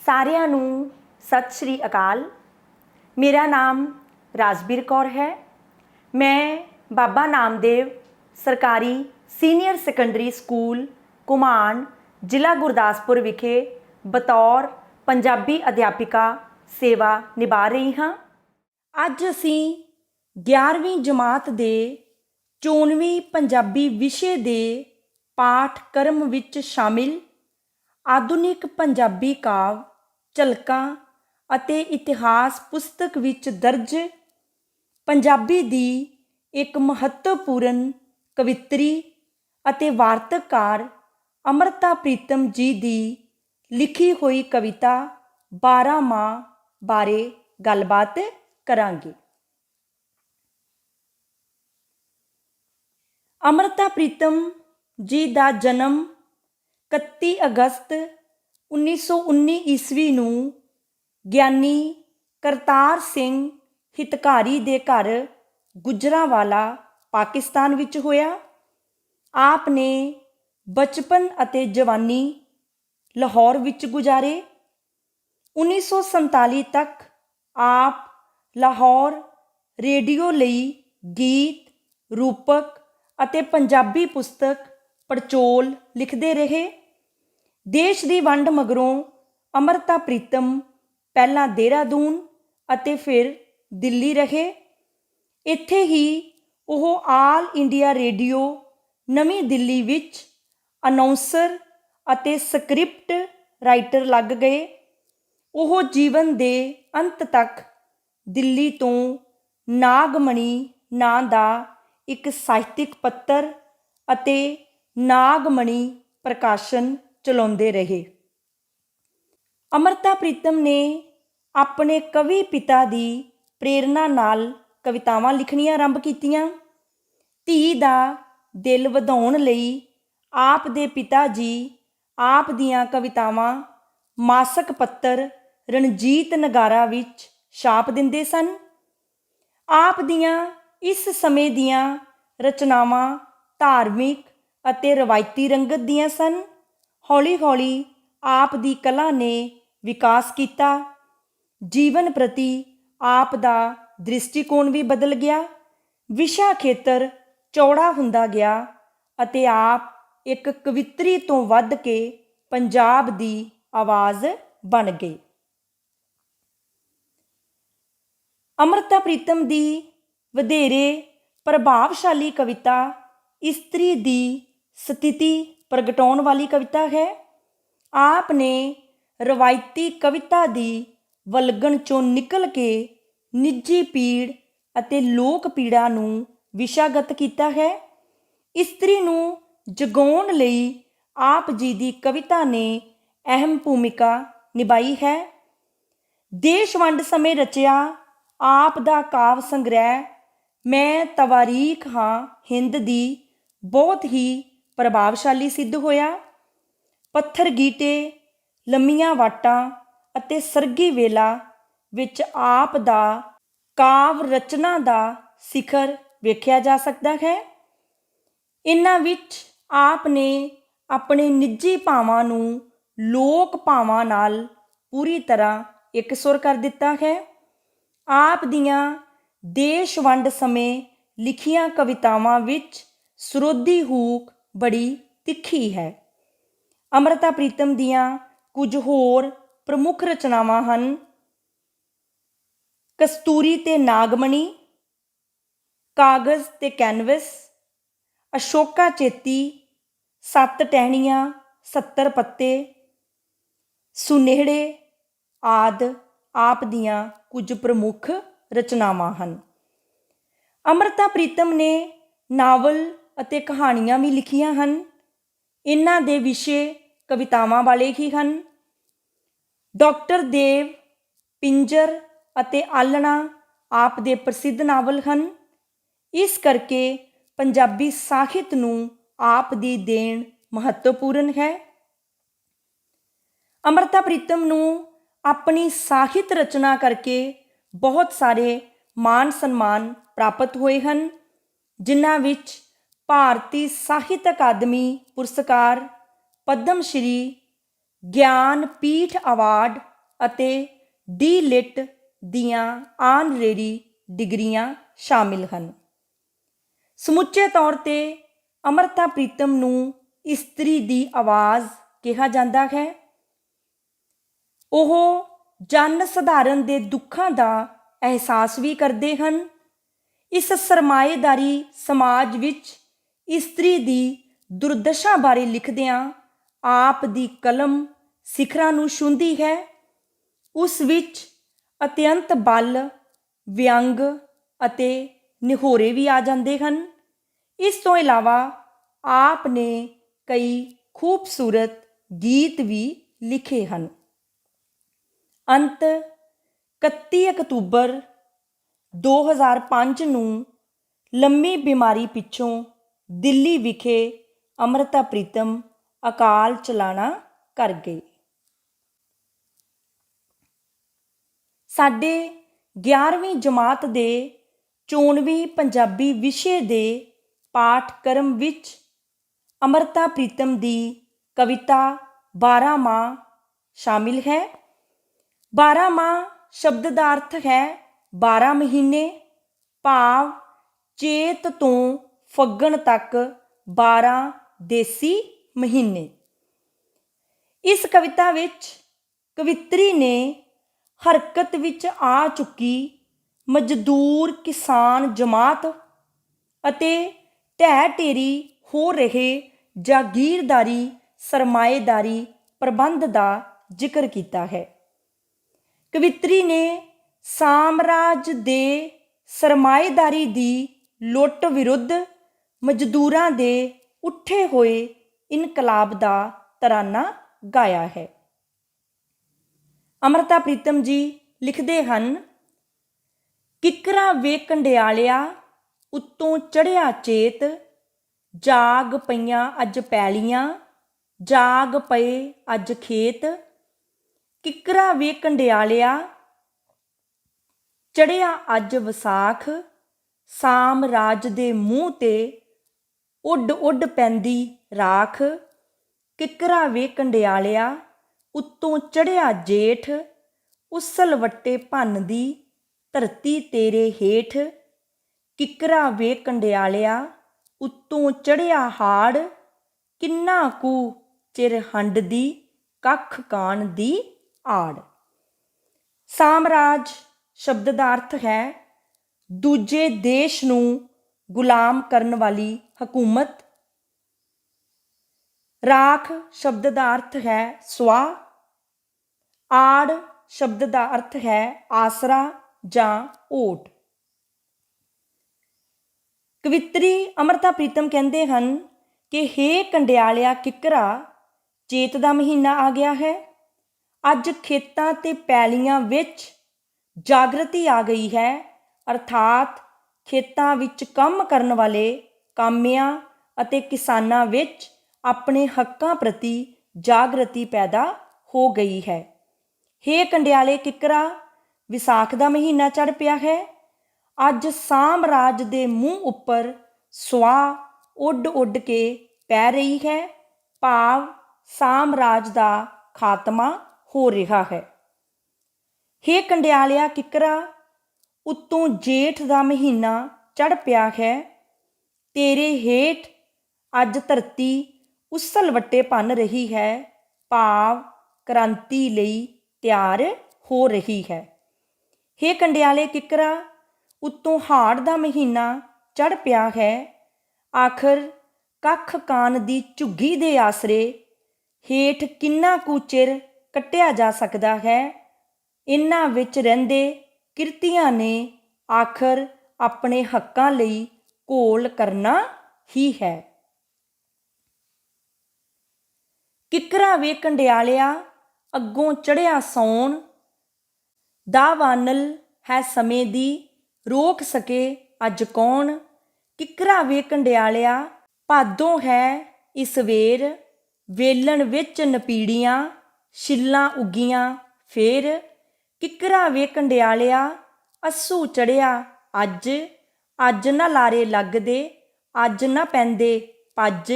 ਸਾਰਿਆਂ ਨੂੰ ਸਤਿ ਸ਼੍ਰੀ ਅਕਾਲ। ਮੇਰਾ ਨਾਮ ਰਾਜਬੀਰ ਕੌਰ ਹੈ। ਮੈਂ ਬਾਬਾ ਨਾਮਦੇਵ ਸਰਕਾਰੀ ਸੀਨੀਅਰ ਸੈਕੰਡਰੀ ਸਕੂਲ ਘੁਮਾਣ ਜ਼ਿਲ੍ਹਾ ਗੁਰਦਾਸਪੁਰ ਵਿਖੇ ਬਤੌਰ ਪੰਜਾਬੀ ਅਧਿਆਪਿਕਾ ਸੇਵਾ ਨਿਭਾ ਰਹੀ ਹਾਂ। ਅੱਜ ਅਸੀਂ 11ਵੀਂ ਜਮਾਤ ਦੇ 94ਵੀਂ ਪੰਜਾਬੀ ਵਿਸ਼ੇ ਦੇ ਪਾਠਕ੍ਰਮ ਵਿੱਚ ਸ਼ਾਮਿਲ ਆਧੁਨਿਕ ਪੰਜਾਬੀ ਕਾਵਿ ਝਲਕਾਂ ਅਤੇ ਇਤਿਹਾਸ ਪੁਸਤਕ ਵਿੱਚ ਦਰਜ ਪੰਜਾਬੀ ਦੀ ਇੱਕ ਮਹੱਤਵਪੂਰਨ ਕਵਿੱਤਰੀ ਅਤੇ ਵਾਰਤਕਾਰ ਅੰਮ੍ਰਿਤਾ ਪ੍ਰੀਤਮ ਜੀ ਦੀ ਲਿਖੀ ਹੋਈ ਕਵਿਤਾ 12 ਮਾਹ ਬਾਰੇ ਗੱਲਬਾਤ ਕਰਾਂਗੇ। ਅੰਮ੍ਰਿਤਾ ਪ੍ਰੀਤਮ ਜੀ ਦਾ ਜਨਮ 31 ਅਗਸਤ 1919 ਈਸਵੀ ਨੂੰ ਗਿਆਨੀ ਕਰਤਾਰ ਸਿੰਘ ਹਿਤਕਾਰੀ ਦੇ ਘਰ ਗੁਜਰਾਂਵਾਲਾ ਪਾਕਿਸਤਾਨ ਵਿੱਚ ਹੋਇਆ। ਆਪ ਨੇ ਬਚਪਨ ਅਤੇ ਜਵਾਨੀ ਲਾਹੌਰ ਵਿੱਚ ਗੁਜ਼ਾਰੇ। 1947 ਤੱਕ ਆਪ ਲਾਹੌਰ ਰੇਡੀਓ ਲਈ ਗੀਤ, ਰੂਪਕ ਅਤੇ ਪੰਜਾਬੀ ਪੁਸਤਕ ਪੜਚੋਲ ਲਿਖਦੇ ਰਹੇ। ਦੇਸ਼ ਦੀ ਵੰਡ ਮਗਰੋਂ ਅੰਮ੍ਰਿਤਾ ਪ੍ਰੀਤਮ ਪਹਿਲਾਂ ਦੇਹਰਾਦੂਨ ਅਤੇ ਫਿਰ ਦਿੱਲੀ ਰਹੇ। ਇੱਥੇ ਹੀ ਉਹ ਆਲ ਇੰਡੀਆ ਰੇਡੀਓ ਨਵੀਂ ਦਿੱਲੀ ਵਿੱਚ ਅਨਾਉਂਸਰ ਅਤੇ ਸਕ੍ਰਿਪਟ ਰਾਈਟਰ ਲੱਗ ਗਏ। ਉਹ ਜੀਵਨ ਦੇ ਅੰਤ ਤੱਕ ਦਿੱਲੀ ਤੋਂ ਨਾਗਮਣੀ ਨਾਂ ਦਾ ਇੱਕ ਸਾਹਿਤਿਕ ਪੱਤਰ ਅਤੇ ਨਾਗਮਣੀ ਪ੍ਰਕਾਸ਼ਨ ਚਲਾਉਂਦੇ ਰਹੇ। ਅੰਮ੍ਰਿਤਾ ਪ੍ਰੀਤਮ ਨੇ ਆਪਣੇ ਕਵੀ ਪਿਤਾ ਦੀ ਪ੍ਰੇਰਨਾ ਨਾਲ ਕਵਿਤਾਵਾਂ ਲਿਖਣੀਆਂ ਆਰੰਭ ਕੀਤੀਆਂ। ਧੀ ਦਾ ਦਿਲ ਵਧਾਉਣ ਲਈ ਆਪ ਦੇ ਪਿਤਾ ਜੀ ਆਪ ਦੀਆਂ ਕਵਿਤਾਵਾਂ ਮਾਸਕ ਪੱਤਰ ਰਣਜੀਤ ਨਗਾਰਾ ਵਿੱਚ ਛਾਪ ਦਿੰਦੇ ਸਨ। ਆਪ ਦੀਆਂ ਇਸ ਸਮੇਂ ਦੀਆਂ ਰਚਨਾਵਾਂ ਧਾਰਮਿਕ ਅਤੇ ਰਵਾਇਤੀ ਰੰਗਤ ਦੀਆਂ ਸਨ। ਹੌਲੀ-ਹੌਲੀ ਆਪ ਦੀ ਕਲਾ ਨੇ ਵਿਕਾਸ ਕੀਤਾ। ਜੀਵਨ ਪ੍ਰਤੀ ਆਪ ਦਾ ਦ੍ਰਿਸ਼ਟੀਕੋਣ ਵੀ ਬਦਲ ਗਿਆ। ਵਿਸ਼ਾ ਖੇਤਰ ਚੌੜਾ ਹੁੰਦਾ ਗਿਆ ਅਤੇ ਆਪ ਇੱਕ ਕਵਿੱਤਰੀ ਤੋਂ ਵੱਧ ਕੇ ਪੰਜਾਬ ਦੀ ਆਵਾਜ਼ ਬਣ ਗਏ। ਅੰਮ੍ਰਿਤਾ ਪ੍ਰੀਤਮ ਦੀ ਵਧੇਰੇ ਪ੍ਰਭਾਵਸ਼ਾਲੀ ਕਵਿਤਾ ਇਸਤਰੀ ਦੀ ਸਥਿਤੀ ਪ੍ਰਗਟਾਉਣ ਵਾਲੀ ਕਵਿਤਾ ਹੈ। ਆਪ ਨੇ ਰਵਾਇਤੀ ਕਵਿਤਾ ਦੀ ਵਲਗਣ ਚੋਂ ਨਿਕਲ ਕੇ ਨਿੱਜੀ ਪੀੜ ਅਤੇ ਲੋਕ ਪੀੜਾ ਨੂੰ ਵਿਸ਼ਾਗਤ ਕੀਤਾ ਹੈ। ਇਸਤਰੀ ਨੂੰ ਜਗਾਉਣ ਲਈ ਆਪ ਜੀ ਦੀ ਕਵਿਤਾ ਨੇ ਅਹਿਮ ਭੂਮਿਕਾ ਨਿਭਾਈ ਹੈ। ਦੇਸ਼ ਵੰਡ ਸਮੇਂ ਰਚਿਆ ਆਪ ਦਾ ਕਾਵਿ ਸੰਗ੍ਰਹਿ ਮੈਂ ਤਵਾਰੀਖ ਹਾਂ ਹਿੰਦ ਦੀ ਬਹੁਤ ਹੀ ਪ੍ਰਭਾਵਸ਼ਾਲੀ ਸਿੱਧ ਹੋਇਆ। ਪੱਥਰ ਗੀਟੇ, ਲੰਮੀਆਂ ਵਾਟਾਂ ਅਤੇ ਸਰਗੀ ਵੇਲਾ ਵਿੱਚ ਆਪ ਦਾ ਕਾਵਿ ਰਚਨਾ ਦਾ ਸਿਖਰ ਵੇਖਿਆ ਜਾ ਸਕਦਾ ਹੈ। ਇਹਨਾਂ ਵਿੱਚ ਆਪ ਨੇ ਆਪਣੇ ਨਿੱਜੀ ਭਾਵਾਂ ਨੂੰ ਲੋਕ ਭਾਵਾਂ ਨਾਲ ਪੂਰੀ ਤਰ੍ਹਾਂ ਇਕਸੁਰ ਕਰ ਦਿੱਤਾ ਹੈ। ਆਪ ਦੀਆਂ ਦੇਸ਼ ਵੰਡ ਸਮੇਂ ਲਿਖੀਆਂ ਕਵਿਤਾਵਾਂ ਵਿੱਚ ਸਰੋਦੀ ਹੂਕ ਬੜੀ ਤਿੱਖੀ ਹੈ। ਅੰਮ੍ਰਿਤਾ ਪ੍ਰੀਤਮ ਦੀਆਂ ਕੁਝ ਹੋਰ ਪ੍ਰਮੁੱਖ ਰਚਨਾਵਾਂ ਹਨ: ਕਸਤੂਰੀ ਤੇ ਨਾਗਮਣੀ, ਕਾਗਜ਼ ਤੇ ਕੈਨਵਸ, ਅਸ਼ੋਕਾ ਚੇਤੀ, 7 ਟਹਿਣੀਆਂ, 70 ਪੱਤੇ, ਸੁਨੇਹੜੇ ਆਦਿ ਆਪ ਦੀਆਂ ਕੁਝ ਪ੍ਰਮੁੱਖ ਰਚਨਾਵਾਂ ਹਨ। ਅੰਮ੍ਰਿਤਾ ਪ੍ਰੀਤਮ ਨੇ ਨਾਵਲ ਅਤੇ ਕਹਾਣੀਆਂ ਵੀ ਲਿਖੀਆਂ ਹਨ। ਇਹਨਾਂ ਦੇ ਵਿਸ਼ੇ ਕਵਿਤਾਵਾਂ ਵਾਲੇ ਹੀ ਹਨ। ਡਾਕਟਰ ਦੇਵ, ਪਿੰਜਰ ਅਤੇ ਆਲ੍ਹਣਾ ਆਪ ਦੇ ਪ੍ਰਸਿੱਧ ਨਾਵਲ ਹਨ। ਇਸ ਕਰਕੇ ਪੰਜਾਬੀ ਸਾਹਿਤ ਨੂੰ ਆਪ ਦੀ ਦੇਣ ਮਹੱਤਵਪੂਰਨ ਹੈ। ਅੰਮ੍ਰਿਤਾ ਪ੍ਰੀਤਮ ਨੂੰ ਆਪਣੀ ਸਾਹਿਤ ਰਚਨਾ ਕਰਕੇ ਬਹੁਤ ਸਾਰੇ ਮਾਣ ਸਨਮਾਨ ਪ੍ਰਾਪਤ ਹੋਏ ਹਨ, ਜਿਨ੍ਹਾਂ ਵਿੱਚ ਭਾਰਤੀ ਸਾਹਿਤ ਅਕਾਦਮੀ ਪੁਰਸਕਾਰ, ਪਦਮ ਸ਼੍ਰੀ, ਗਿਆਨ ਪੀਠ ਅਵਾਰਡ ਅਤੇ ਡੀ.ਲਿਟ ਦੀਆਂ ਆਨਰੇਰੀ ਡਿਗਰੀਆਂ ਸ਼ਾਮਿਲ ਹਨ। ਸਮੁੱਚੇ ਤੌਰ 'ਤੇ ਅੰਮ੍ਰਿਤਾ ਪ੍ਰੀਤਮ ਨੂੰ ਇਸਤਰੀ ਦੀ ਆਵਾਜ਼ ਕਿਹਾ ਜਾਂਦਾ ਹੈ। ਉਹ ਜਨ ਸਧਾਰਨ ਦੇ ਦੁੱਖਾਂ ਦਾ ਅਹਿਸਾਸ ਵੀ ਕਰਦੇ ਹਨ। ਇਸ ਸਰਮਾਏਦਾਰੀ ਸਮਾਜ ਵਿੱਚ ਇਸਤਰੀ ਦੀ ਦੁਰਦਸ਼ਾ ਬਾਰੇ ਲਿਖਦਿਆਂ ਆਪ ਦੀ ਕਲਮ ਸਿਖਰਾਂ ਨੂੰ ਛੂੰਹਦੀ ਹੈ। ਉਸ ਵਿੱਚ ਅਤਿਅੰਤ ਬਲ, ਵਿਅੰਗ ਅਤੇ ਨਿਹੋਰੇ ਵੀ ਆ ਜਾਂਦੇ ਹਨ। ਇਸ ਤੋਂ ਇਲਾਵਾ ਆਪ ਨੇ ਕਈ ਖੂਬਸੂਰਤ ਗੀਤ ਵੀ ਲਿਖੇ ਹਨ। ਅੰਤ 31 ਅਕਤੂਬਰ 2005 ਨੂੰ ਲੰਮੀ ਬਿਮਾਰੀ ਪਿੱਛੋਂ ਦਿੱਲੀ ਵਿਖੇ ਅੰਮ੍ਰਿਤਾ ਪ੍ਰੀਤਮ ਅਕਾਲ ਚਲਾਣਾ ਕਰ ਗਏ। ਸਾਡੇ 11ਵੀਂ ਜਮਾਤ ਦੇ 24ਵੀਂ ਪੰਜਾਬੀ ਵਿਸ਼ੇ ਦੇ ਪਾਠਕ੍ਰਮ ਵਿੱਚ ਅੰਮ੍ਰਿਤਾ ਪ੍ਰੀਤਮ ਦੀ ਕਵਿਤਾ 12 ਮਾਹ ਸ਼ਾਮਿਲ ਹੈ। 12 ਮਾਹ ਸ਼ਬਦ ਦਾ ਅਰਥ ਹੈ 12 ਮਹੀਨੇ, ਭਾਵ ਚੇਤ ਤੋਂ ਫੱਗਣ ਤੱਕ 12 ਦੇਸੀ ਮਹੀਨੇ। ਇਸ ਕਵਿਤਾ ਵਿੱਚ ਕਵਿੱਤਰੀ ਨੇ ਹਰਕਤ ਵਿੱਚ ਆ ਚੁੱਕੀ ਮਜ਼ਦੂਰ ਕਿਸਾਨ ਜਮਾਤ ਅਤੇ ਢਹਿ ਢੇਰੀ ਹੋ ਰਹੇ ਜਾਗੀਰਦਾਰੀ ਸਰਮਾਏਦਾਰੀ ਪ੍ਰਬੰਧ ਦਾ ਜ਼ਿਕਰ ਕੀਤਾ ਹੈ। ਕਵਿੱਤਰੀ ਨੇ ਸਾਮਰਾਜ ਦੇ ਸਰਮਾਏਦਾਰੀ ਦੀ ਲੁੱਟ ਵਿਰੁੱਧ ਮਜ਼ਦੂਰਾਂ ਦੇ ਉੱਠੇ ਹੋਏ ਇਨਕਲਾਬ ਦਾ ਤਰਾਨਾ ਗਾਇਆ ਹੈ। ਅੰਮ੍ਰਿਤਾ ਪ੍ਰੀਤਮ ਜੀ ਲਿਖਦੇ ਹਨ, ਕਿੱਕਰਾਂ ਵੇ ਕੰਡਿਆਲਿਆ ਉੱਤੋਂ ਚੜ੍ਹਿਆ ਚੇਤ, ਜਾਗ ਪਈਆਂ ਅੱਜ ਪੈਲੀਆਂ, ਜਾਗ ਪਏ ਅੱਜ ਖੇਤ। ਕਿੱਕਰਾਂ ਵੇ ਕੰਡਿਆਲਿਆ ਚੜ੍ਹਿਆ ਅੱਜ ਵਿਸਾਖ, ਸਾਮਰਾਜ ਦੇ ਮੂੰਹ 'ਤੇ ਉੱਡ ਉੱਡ ਪੈਂਦੀ ਰਾਖ। ਕਿੱਕਰਾਂ ਵੇ ਕੰਡਿਆਲਿਆ ਉੱਤੋਂ ਚੜ੍ਹਿਆ ਜੇਠ, ਉਸਲ ਵੱਟੇ ਭੰਨਦੀ ਧਰਤੀ ਤੇਰੇ ਹੇਠ। ਕਿੱਕਰਾਂ ਵੇ ਕੰਡਿਆਲਿਆ ਉੱਤੋਂ ਚੜ੍ਹਿਆ ਹਾੜ, ਕਿੰਨਾ ਕੁ ਚਿਰ ਹੰਢਦੀ ਕੱਖ ਕਾਣ ਦੀ ਆੜ। ਸਾਮਰਾਜ ਸ਼ਬਦ ਦਾ ਅਰਥ ਹੈ ਦੂਜੇ ਦੇਸ਼ ਨੂੰ ਗੁਲਾਮ ਕਰਨ ਵਾਲੀ ਹਕੂਮਤ। ਰਾਖ ਸ਼ਬਦ ਦਾ ਅਰਥ ਹੈ ਸੁਆਹ। ਆੜ ਸ਼ਬਦ ਦਾ ਅਰਥ ਹੈ ਆਸਰਾ ਜਾਂ ਓਟ। ਕਵਿੱਤਰੀ ਅੰਮ੍ਰਿਤਾ ਪ੍ਰੀਤਮ ਕਹਿੰਦੇ ਹਨ ਕਿ ਹੇ ਕੰਡਿਆਲਿਆ ਕਿੱਕਰਾ, ਚੇਤ ਦਾ ਮਹੀਨਾ ਆ ਗਿਆ ਹੈ। ਅੱਜ ਖੇਤਾਂ ਤੇ ਪੈਲੀਆਂ ਵਿੱਚ ਜਾਗਰਤੀ ਆ ਗਈ ਹੈ, ਅਰਥਾਤ ਖੇਤਾਂ ਵਿੱਚ ਕੰਮ ਕਰਨ ਵਾਲੇ ਕਾਮਿਆਂ ਅਤੇ ਕਿਸਾਨਾਂ ਵਿੱਚ ਆਪਣੇ ਹੱਕਾਂ ਪ੍ਰਤੀ ਜਾਗਰਤੀ ਪੈਦਾ ਹੋ ਗਈ ਹੈ। ਹੇ ਕੰਡਿਆਲੇ ਕਿੱਕਰਾ, ਵਿਸਾਖ ਦਾ ਮਹੀਨਾ ਚੜ੍ਹ ਪਿਆ ਹੈ। ਅੱਜ ਸਾਮਰਾਜ ਦੇ ਮੂੰਹ ਉੱਪਰ ਸੁਆਹ ਉੱਡ ਉੱਡ ਕੇ ਪੈ ਰਹੀ ਹੈ, ਭਾਵ ਸਾਮਰਾਜ ਦਾ ਖਾਤਮਾ ਹੋ ਰਿਹਾ ਹੈ। ਹੇ ਕੰਡਿਆਲਿਆ ਕਿੱਕਰਾ, ਉੱਤੋਂ ਜੇਠ ਦਾ ਮਹੀਨਾ ਚੜ੍ਹ ਪਿਆ ਹੈ। ਤੇਰੇ ਹੇਠ ਅੱਜ ਧਰਤੀ ਉਸਲ ਵੱਟੇ ਭੰਨ ਰਹੀ ਹੈ, ਭਾਵ ਕ੍ਰਾਂਤੀ ਲਈ ਤਿਆਰ ਹੋ ਰਹੀ ਹੈ। ਹੇ ਕੰਡਿਆਲੇ ਕਿੱਕਰਾ, ਉੱਤੋਂ ਹਾੜ ਦਾ ਮਹੀਨਾ ਚੜ੍ਹ ਪਿਆ ਹੈ। ਆਖਰ ਕੱਖ ਕਾਣ ਦੀ ਝੁੱਗੀ ਦੇ ਆਸਰੇ ਹੇਠ ਕਿੰਨਾ ਕੁ ਚਿਰ ਕੱਟਿਆ ਜਾ ਸਕਦਾ ਹੈ। ਇਹਨਾਂ ਵਿੱਚ ਰਹਿੰਦੇ ਕਿਰਤੀਆਂ ਨੇ ਆਖਰ ਆਪਣੇ ਹੱਕਾਂ ਲਈ ਘੋਲ ਕਰਨਾ ਹੀ ਹੈ। ਕਿੱਕਰਾਂ ਵੇ ਕੰਡਿਆਲਿਆ ਅੱਗੋਂ ਚੜ੍ਹਿਆ ਸੌਣ, ਦਾ ਵਾਨਲ ਹੈ ਸਮੇਂ ਦੀ ਰੋਕ ਸਕੇ ਅੱਜ ਕੌਣ। ਕਿੱਕਰਾਂ ਵੇ ਕੰਡਿਆਲਿਆ ਭਾਦੋਂ ਹੈ ਇਸ ਵੇਰ, ਵੇਲਣ ਵਿੱਚ ਨਪੀੜੀਆਂ ਛਿੱਲਾਂ ਉੱਗੀਆਂ ਫੇਰ। ਕਿੱਕਰਾਂ ਵੇ ਕੰਡਿਆਲਿਆ ਅੱਸੂ ਚੜ੍ਹਿਆ ਅੱਜ, ਅੱਜ ਨਾ ਲਾਰੇ ਲੱਗਦੇ ਅੱਜ ਨਾ ਪੈਂਦੇ ਭੱਜ।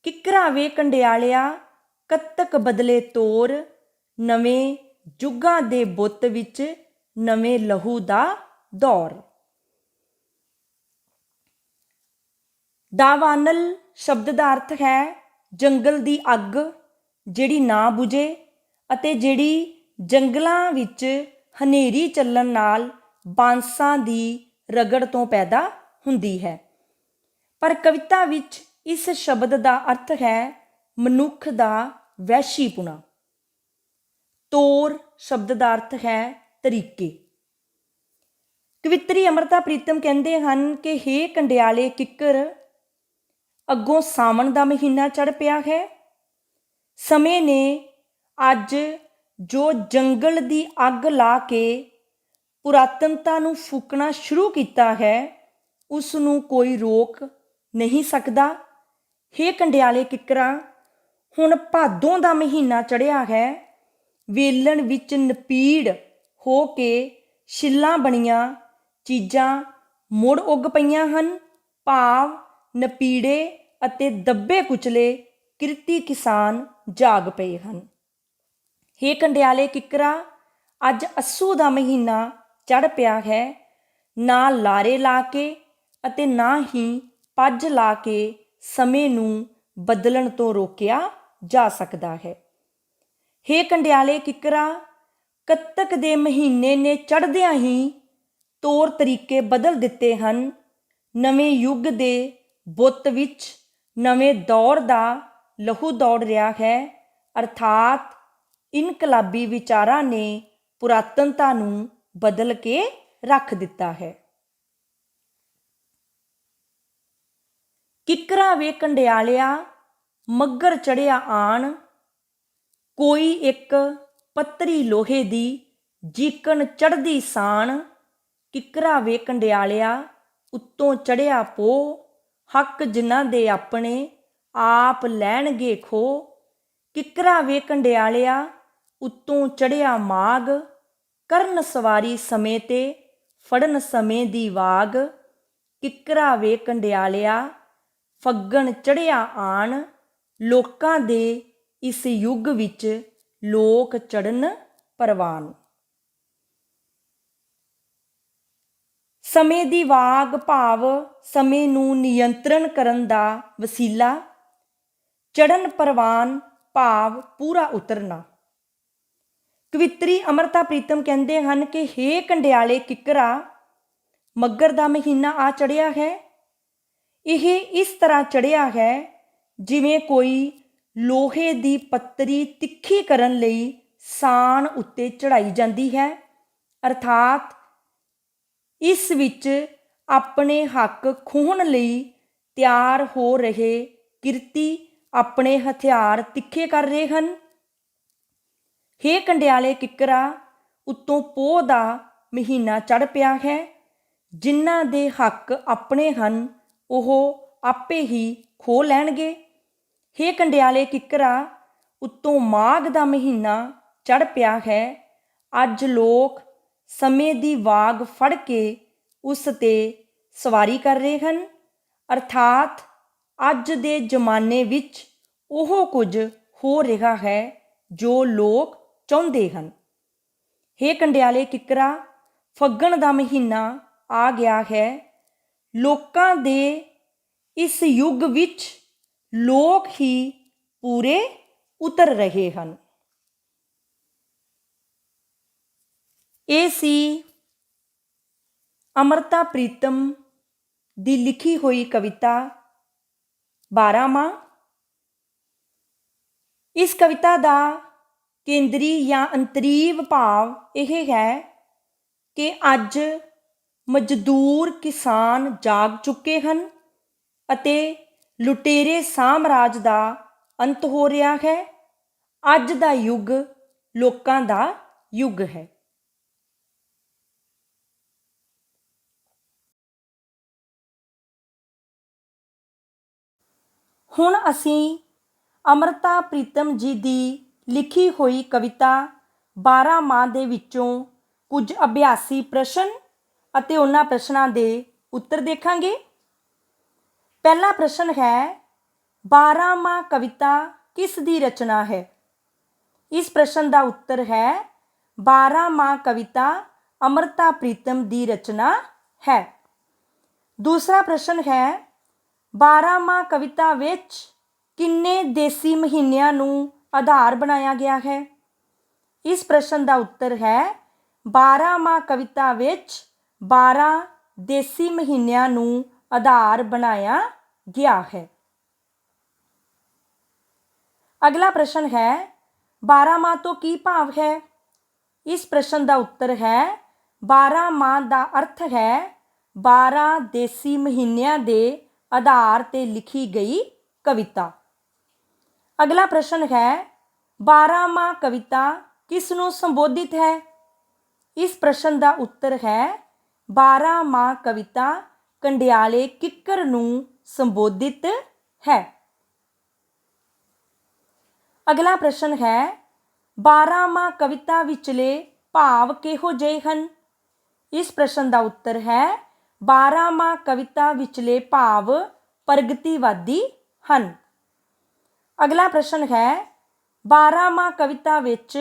ਕਿੱਕਰਾਂ ਵੇ ਕੰਡਿਆਲਿਆ ਕੱਤਕ ਬਦਲੇ ਤੋਰ, ਨਵੇਂ ਜੁੱਗਾਂ ਦੇ ਬੁੱਤ ਵਿੱਚ ਨਵੇਂ ਲਹੂ ਦਾ ਦੌਰ। ਦਾਵਾਨਲ ਸ਼ਬਦ ਦਾ ਅਰਥ ਹੈ ਜੰਗਲ ਦੀ ਅੱਗ ਜਿਹੜੀ ਨਾ ਬੁਝੇ ਅਤੇ ਜਿਹੜੀ ਜੰਗਲਾਂ ਵਿੱਚ ਹਨੇਰੀ ਚੱਲਣ ਨਾਲ ਬਾਂਸਾਂ ਦੀ ਰਗੜ ਤੋਂ ਪੈਦਾ ਹੁੰਦੀ ਹੈ। ਪਰ ਕਵਿਤਾ ਵਿੱਚ ਇਸ ਸ਼ਬਦ ਦਾ ਅਰਥ ਹੈ ਮਨੁੱਖ ਦਾ ਵਹਿਸ਼ੀਪੁਣਾ। ਤੋਰ ਸ਼ਬਦ ਦਾ ਅਰਥ ਹੈ ਤਰੀਕੇ। ਕਵਿੱਤਰੀ ਅੰਮ੍ਰਿਤਾ ਪ੍ਰੀਤਮ ਕਹਿੰਦੇ ਹਨ ਕਿ ਹੇ ਕੰਡਿਆਲੇ ਕਿੱਕਰ, ਅੱਗੋਂ ਸਾਵਣ ਦਾ ਮਹੀਨਾ ਚੜ੍ਹ ਪਿਆ ਹੈ। ਸਮੇਂ ਨੇ ਅੱਜ ਜੋ ਜੰਗਲ ਦੀ ਅੱਗ ਲਾ ਕੇ ਪੁਰਾਤਨਤਾ ਨੂੰ ਫੂਕਣਾ ਸ਼ੁਰੂ ਕੀਤਾ ਹੈ, ਉਸ ਨੂੰ ਕੋਈ ਰੋਕ ਨਹੀਂ ਸਕਦਾ। ਹੇ ਕੰਡਿਆਲੇ ਕਿੱਕਰਾਂ, ਹੁਣ ਭਾਦੋਂ ਦਾ ਮਹੀਨਾ ਚੜ੍ਹਿਆ ਹੈ। ਵੇਲਣ ਵਿੱਚ ਨਪੀੜ ਹੋ ਕੇ ਛਿੱਲਾਂ ਬਣੀਆਂ ਚੀਜ਼ਾਂ ਮੁੜ ਉੱਗ ਪਈਆਂ ਹਨ। ਭਾਵ ਨਪੀੜੇ ਅਤੇ ਦੱਬੇ ਕੁਚਲੇ ਕਿਰਤੀ ਕਿਸਾਨ ਜਾਗ ਪਏ ਹਨ। ਹੇ ਕੰਡਿਆਲੇ ਕਿੱਕਰਾਂ, ਅੱਜ ਅੱਸੂ ਦਾ ਮਹੀਨਾ ਚੜ੍ਹ ਪਿਆ ਹੈ। ਨਾ ਲਾਰੇ ਲਾ ਕੇ ਅਤੇ ਨਾ ਹੀ ਪੱਜ ਲਾ ਕੇ ਸਮੇਂ ਨੂੰ ਬਦਲਣ ਤੋਂ ਰੋਕਿਆ ਜਾ ਸਕਦਾ ਹੈ। ਹੇ ਕੰਡਿਆਲੇ ਕਿੱਕਰਾਂ, ਕੱਤਕ ਦੇ ਮਹੀਨੇ ਨੇ ਚੜ੍ਹਦਿਆਂ ਹੀ ਤੌਰ ਤਰੀਕੇ ਬਦਲ ਦਿੱਤੇ ਹਨ। ਨਵੇਂ ਯੁੱਗ ਦੇ ਬੁੱਤ ਵਿੱਚ ਨਵੇਂ ਦੌਰ ਦਾ ਲਹੂ ਦੌੜ ਰਿਹਾ ਹੈ, ਅਰਥਾਤ ਇਨਕਲਾਬੀ ਵਿਚਾਰਾਂ ਨੇ ਪੁਰਾਤਨਤਾ ਨੂੰ ਬਦਲ ਕੇ ਰੱਖ ਦਿੱਤਾ ਹੈ। ਕਿੱਕਰਾਂ ਵੇ ਕੰਡਿਆਲਿਆ ਮੱਘਰ ਚੜ੍ਹਿਆ ਆਣ, ਕੋਈ ਇੱਕ ਪੱਤਰੀ ਲੋਹੇ ਦੀ ਜੀਕਣ ਚੜ੍ਹਦੀ ਸਾਣ। ਕਿੱਕਰਾਂ ਵੇ ਕੰਡਿਆਲਿਆ ਉੱਤੋਂ ਚੜ੍ਹਿਆ ਪੋਹ, ਹੱਕ ਜਿਨ੍ਹਾਂ ਦੇ ਆਪਣੇ ਆਪ ਲੈਣਗੇ ਖੋਹ। ਕਿੱਕਰਾਂ ਵੇ ਕੰਡਿਆਲਿਆ ਉੱਤੋਂ ਚੜ੍ਹਿਆ ਮਾਘ, ਕਰਨ ਸਵਾਰੀ ਸਮੇਂ ਤੇ ਫੜਨ ਸਮੇਂ ਦੀ ਵਾਗ। ਕਿੱਕਰਾਂ ਵੇ ਕੰਡਿਆਲਿਆ ਫੱਗਣ ਚੜ੍ਹਿਆ ਆਣ, ਲੋਕਾਂ ਦੇ ਇਸ ਯੁੱਗ ਵਿੱਚ ਲੋਕ ਚੜ੍ਹਨ ਪ੍ਰਵਾਨ। ਸਮੇਂ ਦੀ ਵਾਗ ਭਾਵ ਸਮੇਂ ਨੂੰ ਨਿਯੰਤਰਣ ਕਰਨ ਦਾ ਵਸੀਲਾ। ਚੜ੍ਹਨ ਪ੍ਰਵਾਨ ਭਾਵ ਪੂਰਾ ਉਤਰਨਾ। ਕਵਿੱਤਰੀ ਅੰਮ੍ਰਿਤਾ ਪ੍ਰੀਤਮ ਕਹਿੰਦੇ ਹਨ ਕਿ ਹੇ ਕੰਡਿਆਲੇ ਕਿੱਕਰਾਂ, ਮੱਘਰ ਦਾ ਮਹੀਨਾ ਆ ਚੜ੍ਹਿਆ ਹੈ। ਇਹ ਇਸ ਤਰ੍ਹਾਂ ਚੜ੍ਹਿਆ ਹੈ ਜਿਵੇਂ ਕੋਈ ਲੋਹੇ ਦੀ ਪੱਤਰੀ ਤਿੱਖੀ ਕਰਨ ਲਈ ਸਾਣ ਉੱਤੇ ਚੜ੍ਹਾਈ ਜਾਂਦੀ ਹੈ, ਅਰਥਾਤ ਇਸ ਵਿੱਚ ਆਪਣੇ ਹੱਕ ਖੋਹਣ ਲਈ ਤਿਆਰ ਹੋ ਰਹੇ ਕਿਰਤੀ ਆਪਣੇ ਹਥਿਆਰ ਤਿੱਖੇ ਕਰ ਰਹੇ ਹਨ। ਹੇ ਕੰਡਿਆਲੇ ਕਿੱਕਰਾਂ, ਉੱਤੋਂ ਪੋਹ ਦਾ ਮਹੀਨਾ ਚੜ੍ਹ ਪਿਆ ਹੈ। ਜਿਨ੍ਹਾਂ ਦੇ ਹੱਕ ਆਪਣੇ ਹਨ ਉਹ ਆਪੇ ਹੀ ਖੋਹ ਲੈਣਗੇ। ਹੇ ਕੰਡਿਆਲੇ ਕਿੱਕਰਾਂ, ਉੱਤੋਂ ਮਾਘ ਦਾ ਮਹੀਨਾ ਚੜ੍ਹ ਪਿਆ ਹੈ। ਅੱਜ ਲੋਕ ਸਮੇਂ ਦੀ ਵਾਗ ਫੜ ਕੇ ਉਸ 'ਤੇ ਸਵਾਰੀ ਕਰ ਰਹੇ ਹਨ, ਅਰਥਾਤ ਅੱਜ ਦੇ ਜ਼ਮਾਨੇ ਵਿੱਚ ਉਹ ਕੁਝ ਹੋ ਰਿਹਾ ਹੈ ਜੋ ਲੋਕ ਚਾਹੁੰਦੇ ਹਨ। ਹੇ ਕੰਡਿਆਲੇ ਕਿੱਕਰਾਂ, ਫੱਗਣ ਦਾ ਮਹੀਨਾ ਆ ਗਿਆ ਹੈ। ਲੋਕਾਂ ਦੇ ਇਸ ਯੁੱਗ ਵਿੱਚ ਲੋਕ ਹੀ ਪੂਰੇ ਉਤਰ ਰਹੇ ਹਨ। ਇਹ ਸੀ ਅੰਮ੍ਰਿਤਾ ਪ੍ਰੀਤਮ ਦੀ ਲਿਖੀ ਹੋਈ ਕਵਿਤਾ 12 ਮਾਹ। ਇਸ ਕਵਿਤਾ ਦਾ ਕੇਂਦਰੀ ਜਾਂ ਅੰਤਰੀਵ ਭਾਵ ਇਹ ਹੈ ਕਿ ਅੱਜ ਮਜ਼ਦੂਰ ਕਿਸਾਨ ਜਾਗ ਚੁੱਕੇ ਹਨ ਅਤੇ ਲੁਟੇਰੇ ਸਾਮਰਾਜ ਦਾ ਅੰਤ ਹੋ ਰਿਹਾ ਹੈ। ਅੱਜ ਦਾ ਯੁੱਗ ਲੋਕਾਂ ਦਾ ਯੁੱਗ ਹੈ। ਹੁਣ ਅਸੀਂ ਅੰਮ੍ਰਿਤਾ ਪ੍ਰੀਤਮ ਜੀ ਦੀ ਲਿਖੀ ਹੋਈ ਕਵਿਤਾ 12 ਮਾਹ ਦੇ ਵਿੱਚੋਂ ਕੁਝ ਅਭਿਆਸੀ ਪ੍ਰਸ਼ਨ ਅਤੇ ਉਹਨਾਂ ਪ੍ਰਸ਼ਨਾਂ ਦੇ ਉੱਤਰ ਦੇਖਾਂਗੇ। ਪਹਿਲਾ ਪ੍ਰਸ਼ਨ ਹੈ, 12 ਮਾਹ ਕਵਿਤਾ ਕਿਸ ਦੀ ਰਚਨਾ ਹੈ? ਇਸ ਪ੍ਰਸ਼ਨ ਦਾ ਉੱਤਰ ਹੈ ਬਾਰਾਂਮਾਹ ਕਵਿਤਾ ਅੰਮ੍ਰਿਤਾ ਪ੍ਰੀਤਮ ਦੀ ਰਚਨਾ ਹੈ। ਦੂਸਰਾ ਪ੍ਰਸ਼ਨ ਹੈ, ਬਾਰਾਂਮਾਹ ਕਵਿਤਾ ਵਿੱਚ ਕਿੰਨੇ ਦੇਸੀ ਮਹੀਨਿਆਂ ਨੂੰ ਆਧਾਰ ਬਣਾਇਆ ਗਿਆ ਹੈ? ਇਸ ਪ੍ਰਸ਼ਨ ਦਾ ਉੱਤਰ ਹੈ, ਬਾਰਾਂਮਾਹ ਕਵਿਤਾ ਵਿੱਚ 12 ਦੇਸੀ ਮਹੀਨਿਆਂ ਨੂੰ ਆਧਾਰ ਬਣਾਇਆ ਗਿਆ ਹੈ। ਅਗਲਾ ਪ੍ਰਸ਼ਨ ਹੈ, ਬਾਰਾਂਮਾਹ ਤੋਂ ਕੀ ਭਾਵ ਹੈ? ਇਸ ਪ੍ਰਸ਼ਨ ਦਾ ਉੱਤਰ ਹੈ, ਬਾਰਾਂਮਾਹ ਦਾ ਅਰਥ ਹੈ 12 ਦੇਸੀ ਮਹੀਨਿਆਂ ਦੇ ਆਧਾਰ 'ਤੇ ਲਿਖੀ ਗਈ ਕਵਿਤਾ। ਅਗਲਾ ਪ੍ਰਸ਼ਨ ਹੈ, ਬਾਰਾਂਮਾਹ ਕਵਿਤਾ ਕਿਸ ਨੂੰ ਸੰਬੋਧਿਤ ਹੈ? ਇਸ ਪ੍ਰਸ਼ਨ ਦਾ ਉੱਤਰ ਹੈ, ਬਾਰਾਂਮਾਹ ਕਵਿਤਾ ਕੰਡਿਆਲੇ ਕਿੱਕਰ ਨੂੰ ਸੰਬੋਧਿਤ ਹੈ। ਅਗਲਾ ਪ੍ਰਸ਼ਨ ਹੈ, ਬਾਰਾਂਮਾਹ ਕਵਿਤਾ ਵਿਚਲੇ ਭਾਵ ਕਿਹੋ ਜਿਹੇ ਹਨ? ਇਸ ਪ੍ਰਸ਼ਨ ਦਾ ਉੱਤਰ ਹੈ, ਬਾਰਾਂਮਾਹ ਕਵਿਤਾ ਵਿਚਲੇ ਭਾਵ ਪ੍ਰਗਤੀਵਾਦੀ ਹਨ। ਅਗਲਾ ਪ੍ਰਸ਼ਨ ਹੈ, ਬਾਰਾਂਮਾਹ ਕਵਿਤਾ ਵਿੱਚ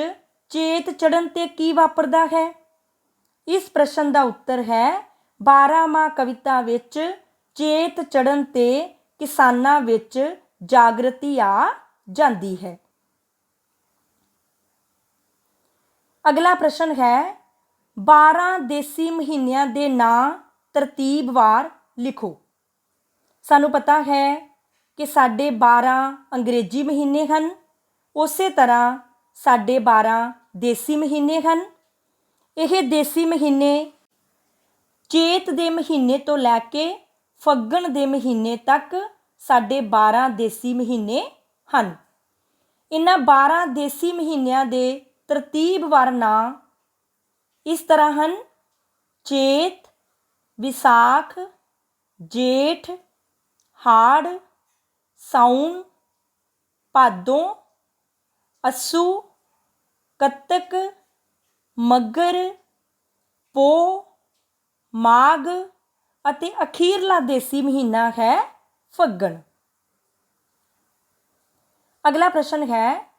ਚੇਤ ਚੜ੍ਹਨ 'ਤੇ ਕੀ ਵਾਪਰਦਾ ਹੈ? ਇਸ ਪ੍ਰਸ਼ਨ ਦਾ ਉੱਤਰ ਹੈ, ਬਾਰਾਂਮਾਹ ਕਵਿਤਾ ਵਿੱਚ ਚੇਤ ਚੜ੍ਹਨ 'ਤੇ ਕਿਸਾਨਾਂ ਵਿੱਚ ਜਾਗਰਤੀ ਆ ਜਾਂਦੀ ਹੈ। ਅਗਲਾ ਪ੍ਰਸ਼ਨ ਹੈ, 12 ਦੇਸੀ ਮਹੀਨਿਆਂ ਦੇ ਨਾਂ ਤਰਤੀਬਵਾਰ ਲਿਖੋ। ਸਾਨੂੰ ਪਤਾ ਹੈ ਕਿ ਸਾਡੇ 12 ਅੰਗਰੇਜ਼ੀ ਮਹੀਨੇ ਹਨ, ਉਸੇ ਤਰ੍ਹਾਂ ਸਾਡੇ 12 ਦੇਸੀ ਮਹੀਨੇ ਹਨ। ਇਹ ਦੇਸੀ ਮਹੀਨੇ ਚੇਤ ਦੇ ਮਹੀਨੇ ਤੋਂ ਲੈ ਕੇ ਫੱਗਣ ਦੇ ਮਹੀਨੇ ਤੱਕ ਸਾਡੇ 12 ਦੇਸੀ ਮਹੀਨੇ ਹਨ। ਇਹਨਾਂ 12 ਦੇਸੀ ਮਹੀਨਿਆਂ ਦੇ ਤਰਤੀਬਵਾਰ ਨਾਂ ਇਸ ਤਰ੍ਹਾਂ ਹਨ: ਚੇਤ, ਵਿਸਾਖ, ਜੇਠ, ਹਾੜ, ਸਾਉਣ, ਭਾਦੋਂ, ਅੱਸੂ, ਕੱਤਕ, ਮੱਘਰ, ਪੋਹ, ਮਾਘ ਅਤੇ ਅਖੀਰਲਾ ਦੇਸੀ ਮਹੀਨਾ ਹੈ ਫੱਗਣ। ਅਗਲਾ ਪ੍ਰਸ਼ਨ ਹੈ,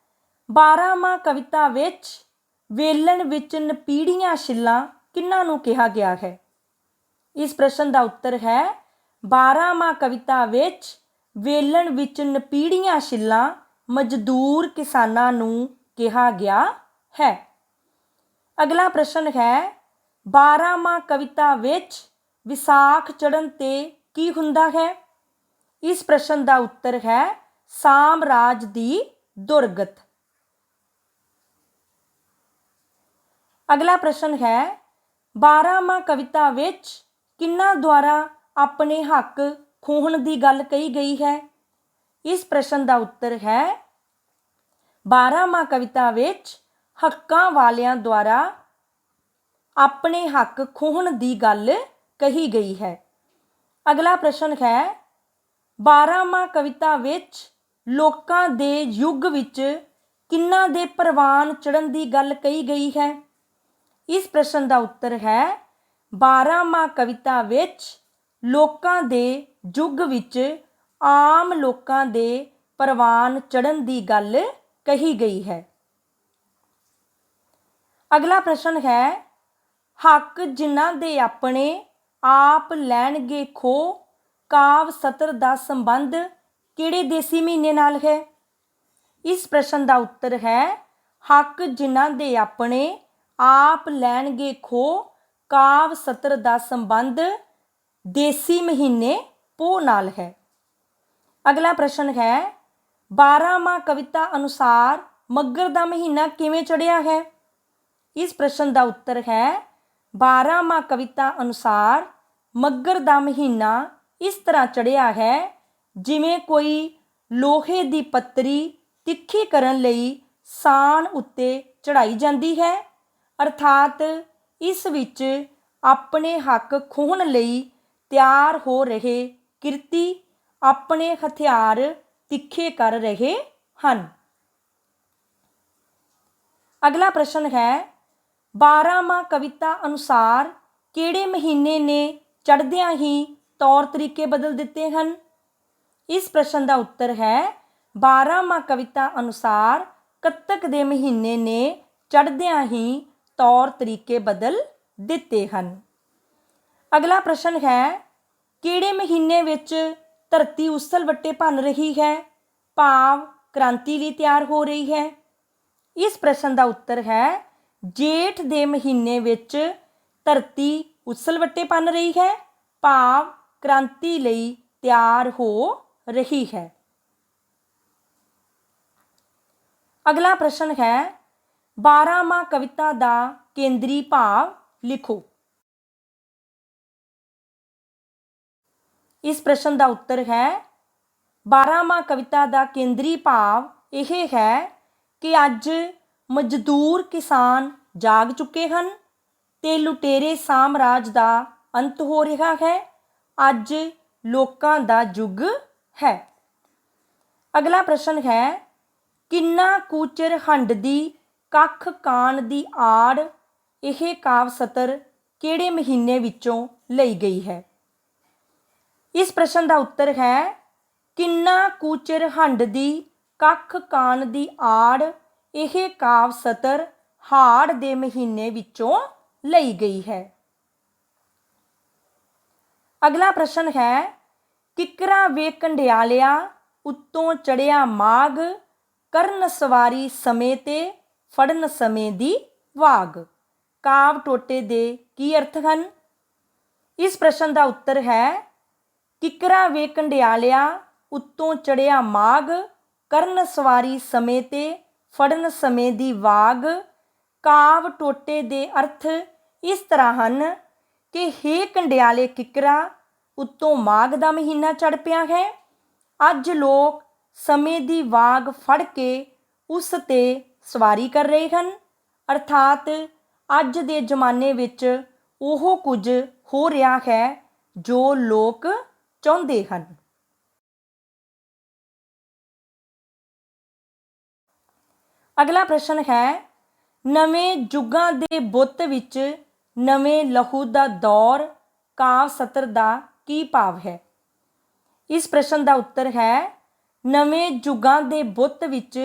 ਬਾਰਾਂਮਾਹ ਕਵਿਤਾ ਵਿੱਚ ਵੇਲਣ ਵਿੱਚ ਨਪੀੜੀਆਂ ਛਿੱਲਾਂ ਕਿਹਨਾਂ ਨੂੰ ਕਿਹਾ ਗਿਆ ਹੈ? ਇਸ ਪ੍ਰਸ਼ਨ ਦਾ ਉੱਤਰ ਹੈ, ਬਾਰਾਂਮਾਹ ਕਵਿਤਾ ਵਿੱਚ ਵੇਲਣ ਵਿੱਚ ਨਪੀੜੀਆਂ ਛਿੱਲਾਂ ਮਜ਼ਦੂਰ ਕਿਸਾਨਾਂ ਨੂੰ ਕਿਹਾ ਗਿਆ ਹੈ। ਅਗਲਾ ਪ੍ਰਸ਼ਨ ਹੈ, ਬਾਰਾਂਮਾਹ ਕਵਿਤਾ ਵਿੱਚ ਵਿਸਾਖ ਚੜ੍ਹਨ 'ਤੇ ਕੀ ਹੁੰਦਾ ਹੈ? ਇਸ ਪ੍ਰਸ਼ਨ ਦਾ ਉੱਤਰ ਹੈ, ਸਾਮਰਾਜ ਦੀ ਦੁਰਗਤ। ਅਗਲਾ ਪ੍ਰਸ਼ਨ ਹੈ, ਬਾਰਾਂਮਾਹ ਕਵਿਤਾ ਵਿੱਚ ਕਿਹਨਾਂ ਦੁਆਰਾ ਆਪਣੇ ਹੱਕ ਖੋਹਣ ਦੀ ਗੱਲ ਕਹੀ ਗਈ ਹੈ? ਇਸ ਪ੍ਰਸ਼ਨ ਦਾ ਉੱਤਰ ਹੈ, ਬਾਰਾਂਮਾਹ ਕਵਿਤਾ ਵਿੱਚ ਹੱਕਾਂ ਵਾਲਿਆਂ ਦੁਆਰਾ ਆਪਣੇ ਹੱਕ ਖੋਹਣ ਦੀ ਗੱਲ ਕਹੀ ਗਈ ਹੈ। ਅਗਲਾ ਪ੍ਰਸ਼ਨ ਹੈ, ਬਾਰਾਂਮਾਹ ਕਵਿਤਾ ਵਿੱਚ ਲੋਕਾਂ ਦੇ ਯੁੱਗ ਵਿੱਚ ਕਿਹਨਾਂ ਦੇ ਪ੍ਰਵਾਨ ਚੜ੍ਹਨ ਦੀ ਗੱਲ ਕਹੀ ਗਈ ਹੈ? ਇਸ ਪ੍ਰਸ਼ਨ ਦਾ ਉੱਤਰ ਹੈ, ਬਾਰਾਂਮਾਹ ਕਵਿਤਾ ਵਿੱਚ ਲੋਕਾਂ ਦੇ ਯੁੱਗ ਵਿੱਚ ਆਮ ਲੋਕਾਂ ਦੇ ਪ੍ਰਵਾਨ ਚੜ੍ਹਨ ਦੀ ਗੱਲ ਕਹੀ ਗਈ ਹੈ। ਅਗਲਾ ਪ੍ਰਸ਼ਨ ਹੈ, ਹੱਕ ਜਿਨ੍ਹਾਂ ਦੇ ਆਪਣੇ ਆਪ ਲੈਣਗੇ ਖੋਹ ਕਾਵਿ ਸਤਰ ਦਾ ਸੰਬੰਧ ਕਿਹੜੇ ਦੇਸੀ ਮਹੀਨੇ ਨਾਲ ਹੈ? ਇਸ ਪ੍ਰਸ਼ਨ ਦਾ ਉੱਤਰ ਹੈ, ਹੱਕ ਜਿਨ੍ਹਾਂ ਦੇ ਆਪਣੇ ਆਪ ਲੈਣਗੇ ਖੋਹ ਕਾਵਿ ਸਤਰ ਦਾ ਸੰਬੰਧ ਦੇਸੀ ਮਹੀਨੇ ਪੋਹ ਨਾਲ ਹੈ। ਅਗਲਾ ਪ੍ਰਸ਼ਨ ਹੈ, ਬਾਰਾਂਮਾਹ ਕਵਿਤਾ ਅਨੁਸਾਰ ਮੱਘਰ ਦਾ ਮਹੀਨਾ ਕਿਵੇਂ ਚੜ੍ਹਿਆ ਹੈ? ਇਸ ਪ੍ਰਸ਼ਨ ਦਾ ਉੱਤਰ ਹੈ, ਬਾਰਾਂਮਾਹ ਕਵਿਤਾ ਅਨੁਸਾਰ ਮੱਘਰ ਦਾ ਮਹੀਨਾ ਇਸ ਤਰ੍ਹਾਂ ਚੜ੍ਹਿਆ ਹੈ ਜਿਵੇਂ ਕੋਈ ਲੋਹੇ ਦੀ ਪੱਤਰੀ ਤਿੱਖੀ ਕਰਨ ਲਈ ਸਾਣ ਉੱਤੇ ਚੜ੍ਹਾਈ ਜਾਂਦੀ ਹੈ, ਅਰਥਾਤ ਇਸ ਵਿੱਚ ਆਪਣੇ ਹੱਕ ਖੋਹਣ ਲਈ ਤਿਆਰ ਹੋ ਰਹੇ ਕਿਰਤੀ ਆਪਣੇ ਹਥਿਆਰ ਤਿੱਖੇ ਕਰ ਰਹੇ ਹਨ। ਅਗਲਾ ਪ੍ਰਸ਼ਨ ਹੈ, ਬਾਰਾਂਮਾਹ ਕਵਿਤਾ ਅਨੁਸਾਰ ਕਿਹੜੇ ਮਹੀਨੇ ਨੇ ਚੜ੍ਹਦਿਆਂ ਹੀ ਤੌਰ ਤਰੀਕੇ ਬਦਲ ਦਿੱਤੇ ਹਨ? ਇਸ ਪ੍ਰਸ਼ਨ ਦਾ ਉੱਤਰ ਹੈ, ਬਾਰਾਂਮਾਹ ਕਵਿਤਾ ਅਨੁਸਾਰ ਕੱਤਕ ਦੇ ਮਹੀਨੇ ਨੇ ਚੜ੍ਹਦਿਆਂ ਹੀ ਤੌਰ ਤਰੀਕੇ ਬਦਲ ਦਿੱਤੇ ਹਨ। ਅਗਲਾ ਪ੍ਰਸ਼ਨ ਹੈ, ਕਿਹੜੇ ਮਹੀਨੇ ਵਿੱਚ ਧਰਤੀ ਉਸਲ ਵੱਟੇ ਭੰਨ ਰਹੀ ਹੈ, ਭਾਵ ਕ੍ਰਾਂਤੀ ਲਈ ਤਿਆਰ ਹੋ ਰਹੀ ਹੈ? ਇਸ ਪ੍ਰਸ਼ਨ ਦਾ ਉੱਤਰ ਹੈ ਜੇਠ ਦੇ ਮਹੀਨੇ ਵਿੱਚ ਧਰਤੀ ਉਸਲ ਵੱਟੇ ਭੰਨ ਰਹੀ ਹੈ, ਭਾਵ ਕ੍ਰਾਂਤੀ ਲਈ ਤਿਆਰ ਹੋ ਰਹੀ ਹੈ। ਅਗਲਾ ਪ੍ਰਸ਼ਨ ਹੈ, 12ਵਾਂ ਕਵਿਤਾ ਦਾ ਕੇਂਦਰੀ ਭਾਵ ਲਿਖੋ। ਇਸ ਪ੍ਰਸ਼ਨ ਦਾ ਉੱਤਰ ਹੈ 12ਵਾਂ ਕਵਿਤਾ ਦਾ ਕੇਂਦਰੀ ਭਾਵ ਇਹ ਹੈ ਕਿ ਅੱਜ ਮਜ਼ਦੂਰ ਕਿਸਾਨ ਜਾਗ ਚੁੱਕੇ ਹਨ ਤੇ ਲੁਟੇਰੇ ਸਾਮਰਾਜ ਦਾ ਅੰਤ ਹੋ ਰਿਹਾ ਹੈ। ਅੱਜ ਲੋਕਾਂ ਦਾ ਯੁੱਗ ਹੈ। ਅਗਲਾ ਪ੍ਰਸ਼ਨ ਹੈ, ਕਿੰਨਾ ਕੁ ਚਿਰ ਹੰਢਦੀ ਕੱਖ ਕਾਣ ਦੀ ਆੜ ਇਹ ਕਾਵ ਸਤਰ ਕਿਹੜੇ ਮਹੀਨੇ ਵਿੱਚੋਂ ਲਈ ਗਈ ਹੈ? ਇਸ ਪ੍ਰਸ਼ਨ ਦਾ ਉੱਤਰ ਹੈ, ਕਿੰਨਾ ਕੁ ਚਿਰ ਹੰਢਦੀ ਕੱਖ ਕਾਣ ਦੀ ਆੜ ਇਹ ਕਾਵ ਸਤਰ ਹਾੜ ਦੇ ਮਹੀਨੇ ਵਿੱਚੋਂ ਲਈ ਗਈ ਹੈ। ਅਗਲਾ ਪ੍ਰਸ਼ਨ ਹੈ, ਕਿੱਕਰਾਂ ਵੇ ਕੰਡਿਆਲਿਆ ਉੱਤੋਂ ਚੜਿਆ ਮਾਘ, ਕਰਨ ਸਵਾਰੀ ਸਮੇਂ ਤੇ ਫੜਨ ਸਮੇਂ ਦੀ ਵਾਗ। ਕਾਵ ਟੋਟੇ ਦੇ ਕੀ ਅਰਥ ਹਨ? ਇਸ ਪ੍ਰਸ਼ਨ ਦਾ ਉੱਤਰ ਹੈ, ਕਿੱਕਰਾਂ ਵੇ ਕੰਡਿਆਲਿਆ ਉੱਤੋਂ ਚੜਿਆ ਮਾਘ, ਕਰਨ ਸਵਾਰੀ ਸਮੇਂ ਤੇ ਫੜਨ ਸਮੇਂ ਦੀ ਵਾਗ। ਕਾਵ ਟੋਟੇ ਦੇ ਅਰਥ ਇਸ ਤਰ੍ਹਾਂ ਹਨ ਕਿ ਹੇ ਕੰਡਿਆਲੇ ਕਿੱਕਰਾ, ਉੱਤੋਂ ਮਾਘ ਦਾ ਮਹੀਨਾ ਚੜ੍ਹ ਪਿਆ ਹੈ। ਅੱਜ ਲੋਕ ਸਮੇਂ ਦੀ ਵਾਗ ਫੜ ਕੇ ਉਸ 'ਤੇ ਸਵਾਰੀ ਕਰ ਰਹੇ ਹਨ, ਅਰਥਾਤ ਅੱਜ ਦੇ ਜ਼ਮਾਨੇ ਵਿੱਚ ਉਹ ਕੁਝ ਹੋ ਰਿਹਾ ਹੈ ਜੋ ਲੋਕ ਚਾਹੁੰਦੇ ਹਨ। ਅਗਲਾ ਪ੍ਰਸ਼ਨ ਹੈ, ਨਵੇਂ ਯੁੱਗਾਂ ਦੇ ਬੁੱਤ ਵਿੱਚ ਨਵੇਂ ਲਹੂ ਦਾ ਦੌਰ ਕਾਵ ਸਤਰ ਦਾ ਕੀ ਭਾਵ ਹੈ? ਇਸ ਪ੍ਰਸ਼ਨ ਦਾ ਉੱਤਰ ਹੈ, ਨਵੇਂ ਯੁੱਗਾਂ ਦੇ ਬੁੱਤ ਵਿੱਚ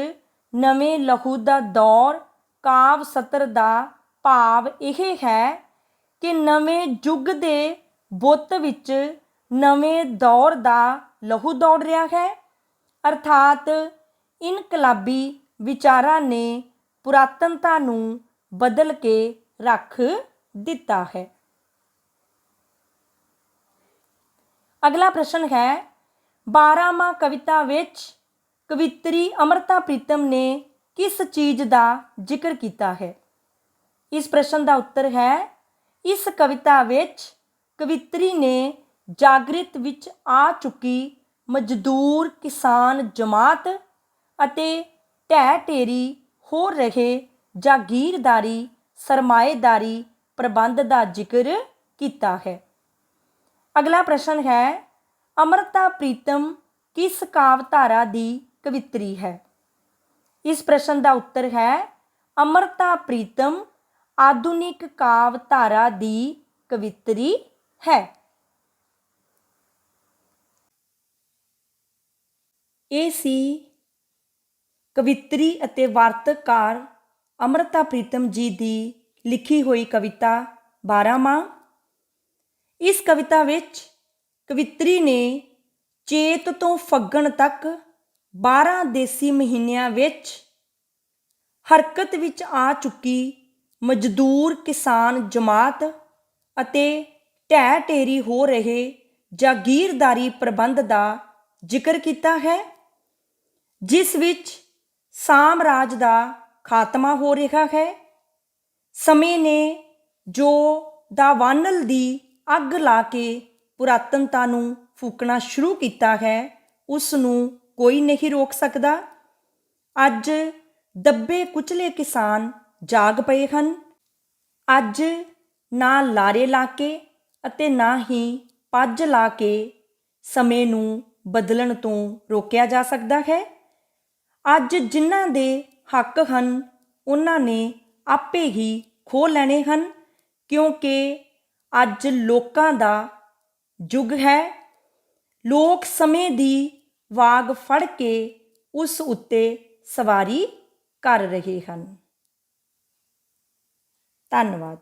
ਨਵੇਂ ਲਹੂ ਦਾ ਦੌਰ ਕਾਵ ਸਤਰ ਦਾ ਭਾਵ ਇਹ ਹੈ ਕਿ ਨਵੇਂ ਯੁੱਗ ਦੇ ਬੁੱਤ ਵਿੱਚ ਨਵੇਂ ਦੌਰ ਦਾ ਲਹੂ ਦੌੜ ਰਿਹਾ ਹੈ, ਅਰਥਾਤ ਇਨਕਲਾਬੀ ਵਿਚਾਰਾਂ ਨੇ ਪੁਰਾਤਨਤਾ ਨੂੰ ਬਦਲ ਕੇ ਰੱਖ ਦਿੱਤਾ ਹੈ। ਅਗਲਾ ਪ੍ਰਸ਼ਨ ਹੈ, 12ਵਾਂ ਕਵਿਤਾ ਵਿੱਚ ਕਵਿੱਤਰੀ ਅੰਮ੍ਰਿਤਾ ਪ੍ਰੀਤਮ ਨੇ ਕਿਸ ਚੀਜ਼ ਦਾ ਜ਼ਿਕਰ ਕੀਤਾ ਹੈ? ਇਸ ਪ੍ਰਸ਼ਨ ਦਾ ਉੱਤਰ ਹੈ, ਇਸ ਕਵਿਤਾ ਵਿੱਚ ਕਵਿੱਤਰੀ ਨੇ ਜਾਗ੍ਰਿਤ ਵਿੱਚ ਆ ਚੁੱਕੀ ਮਜ਼ਦੂਰ ਕਿਸਾਨ ਜਮਾਤ ਅਤੇ ਢਹਿ ਢੇਰੀ ਹੋ ਰਹੇ ਜਾਗੀਰਦਾਰੀ ਸਰਮਾਏਦਾਰੀ ਪ੍ਰਬੰਧ ਦਾ ਜ਼ਿਕਰ ਕੀਤਾ ਹੈ। ਅਗਲਾ ਪ੍ਰਸ਼ਨ ਹੈ, ਅੰਮ੍ਰਿਤਾ ਪ੍ਰੀਤਮ ਕਿਸ ਕਾਵਧਾਰਾ ਦੀ ਕਵਿੱਤਰੀ ਹੈ? ਇਸ ਪ੍ਰਸ਼ਨ ਦਾ ਉੱਤਰ ਹੈ, ਅੰਮ੍ਰਿਤਾ ਪ੍ਰੀਤਮ ਆਧੁਨਿਕ ਕਾਵਧਾਰਾ ਦੀ ਕਵਿੱਤਰੀ ਹੈ। ਇਹ ਸੀ ਕਵਿੱਤਰੀ ਅਤੇ ਵਾਰਤਕਾਰ ਅੰਮ੍ਰਿਤਾ ਪ੍ਰੀਤਮ ਜੀ ਦੀ ਲਿਖੀ ਹੋਈ ਕਵਿਤਾ 12 ਮਾਹ। ਇਸ ਕਵਿਤਾ ਵਿੱਚ ਕਵਿੱਤਰੀ ਨੇ ਚੇਤ ਤੋਂ ਫੱਗਣ ਤੱਕ 12 ਦੇਸੀ ਮਹੀਨਿਆਂ ਵਿੱਚ ਹਰਕਤ ਵਿੱਚ ਆ ਚੁੱਕੀ ਮਜ਼ਦੂਰ ਕਿਸਾਨ ਜਮਾਤ ਅਤੇ ਢਹਿ ਢੇਰੀ ਹੋ ਰਹੇ ਜਾਗੀਰਦਾਰੀ ਪ੍ਰਬੰਧ ਦਾ ਜ਼ਿਕਰ ਕੀਤਾ ਹੈ, ਜਿਸ ਵਿੱਚ ਸਾਮਰਾਜ ਦਾ ਖਾਤਮਾ ਹੋ ਰਿਹਾ ਹੈ। ਸਮੇਂ ਨੇ ਜੋ ਦਾਵਾਨਲ ਦੀ ਅੱਗ ਲਾ ਕੇ ਪੁਰਾਤਨਤਾ ਨੂੰ ਫੂਕਣਾ ਸ਼ੁਰੂ ਕੀਤਾ ਹੈ, ਉਸ ਨੂੰ ਕੋਈ ਨਹੀਂ ਰੋਕ ਸਕਦਾ। ਅੱਜ ਦੱਬੇ ਕੁਚਲੇ ਕਿਸਾਨ ਜਾਗ ਪਏ ਹਨ। ਅੱਜ ਨਾ ਲਾਰੇ ਲਾ ਕੇ ਅਤੇ ਨਾ ਹੀ ਪੱਜ ਲਾ ਕੇ ਸਮੇਂ ਨੂੰ ਬਦਲਣ ਤੋਂ ਰੋਕਿਆ ਜਾ ਸਕਦਾ ਹੈ। ਅੱਜ ਜਿਨ੍ਹਾਂ ਦੇ ਹੱਕ ਹਨ ਉਹਨਾਂ ਨੇ ਆਪੇ ਹੀ ਖੋਹ ਲੈਣੇ ਹਨ, ਕਿਉਂਕਿ ਅੱਜ ਲੋਕਾਂ ਦਾ ਯੁੱਗ ਹੈ। ਲੋਕ ਸਮੇਂ ਦੀ ਵਾਗ ਫੜ ਕੇ ਉਸ ਉੱਤੇ ਸਵਾਰੀ ਕਰ ਰਹੇ ਹਨ। ਧੰਨਵਾਦ।